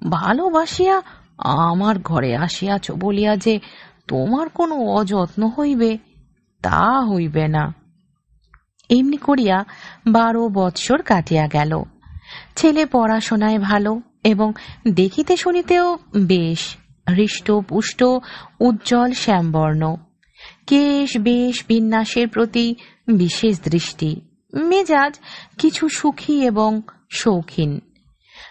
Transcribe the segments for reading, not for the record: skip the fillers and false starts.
ভালোবাসিয়া আমার ঘরে আসিয়াছ বলিয়া যে তোমার কোনো অযত্ন হইবে তা হইবে না। এমনি করিয়া 12 বৎসর কাটিয়া গেল। ছেলে পড়াশোনায় ভালো এবং দেখিতে শুনিতেও বেশ, হৃষ্টপুষ্ট, উজ্জ্বল শ্যামবর্ণ, কেশ বেশ বিন্যাসের প্রতি বিশেষ দৃষ্টি, মেজাজ কিছু সুখী এবং শৌখিন।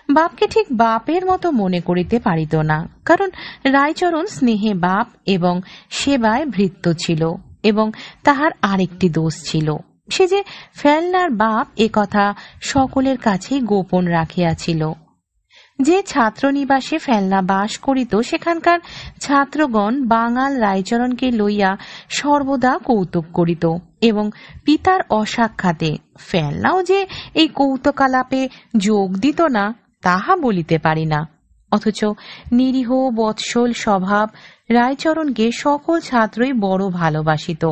বাপকে ঠিক বাপের মতো মনে করিতে পারিত না, কারণ রায়চরণ স্নেহে বাপ এবং সেবায় ভৃত্য ছিল। এবং তাহার আরেকটি দোষ ছিল, সে যে ফেলনার বাপ এ কথা সকলের কাছেই গোপন রাখিয়াছিল। যে ছাত্রনিবাসে ফেলনা বাস করিত সেখানকার ছাত্রগণ বাঙাল রায়চরণকে লইয়া সর্বদা কৌতুক করিত এবং পিতার অসাক্ষাতে ফেলনাও যে এই কৌতুকালাপে যোগ দিত না তাহা বলিতে পারি না। অথচ নিরীহ বৎসল স্বভাব রায়চরণকে সকল ছাত্রই বড় ভালোবাসিত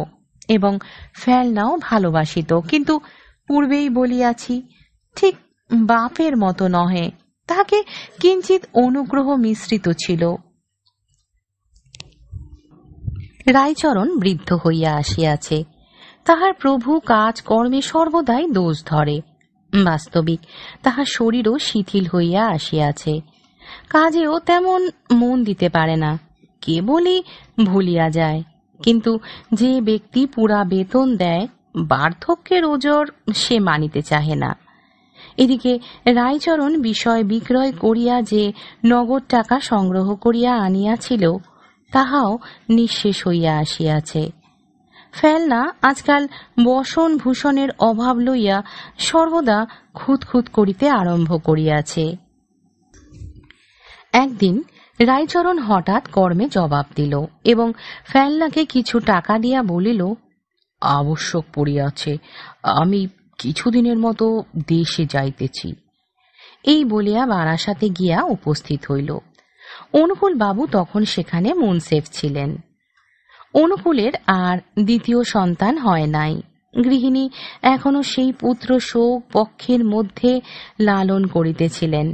এবং ফেলনাও ভালোবাসিত, কিন্তু পূর্বেই বলিয়াছি ঠিক বাপের মতো নহে, তাহাকে কিঞ্চিত অনুগ্রহ মিশ্রিত ছিল। রায়চরণ বৃদ্ধ হইয়া আসিয়াছে, তাহার প্রভু কাজ কর্মে সর্বদাই দোষ ধরে। বাস্তবিক তাহার শরীরও শিথিল হইয়া আসিয়াছে, কাজেও তেমন মন দিতে পারে না, কেবলই ভুলিয়া যায়। কিন্তু যে ব্যক্তি পুরা বেতন দেয়, বার্ধক্যের ওজর সে মানিতে চাহে না। এদিকে রায়চরণ বিষয় বিক্রয় করিয়া যে নগদ টাকা সংগ্রহ করিয়া আনিয়াছিল তাহাও নিঃশেষ হইয়া আসিয়াছে। ফেলনা আজকাল বসন ভূষণের অভাব লইয়া সর্বদা খুঁতখুত করিতে আরম্ভ করিয়াছে। একদিন রায়চরণ হঠাৎ কর্মে জবাব দিল এবং ফেলনাকে কিছু টাকা দিয়া বলিল, আবশ্যক পড়িয়াছে, আমি কিছুদিনের মতো দেশে যাইতেছি। এই বলিয়া বারাসাতে গিয়া উপস্থিত হইল। অনুকূল বাবু তখন সেখানে মুনসেফ ছিলেন। অনুকূলের আর দ্বিতীয় সন্তান হয় নাই। গৃহিণী এখনো সেই পুত্র শোক পক্ষের মধ্যে লালন করিতেছিলেন।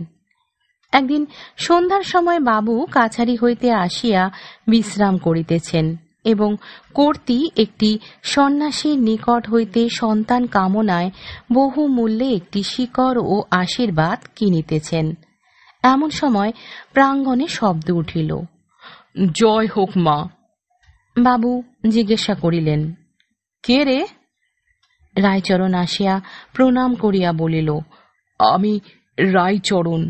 একদিন সন্ধ্যার সময় বাবু কাছারি হইতে আসিয়া বিশ্রাম করিতেছেন এবং কর্ত্রী একটি সন্ন্যাসীর নিকট হইতে সন্তান কামনায় বহু মূল্যে একটি শিকড় ও আশীর্বাদ কিনিতেছেন। এমন সময় প্রাঙ্গণে শব্দ উঠিল, জয় হোক মা। বাবু জিজ্ঞাসা করিলেন, কে রে? রায়চরণ আসিয়া প্রণাম করিয়া বলিল, আমি রায়চরণ।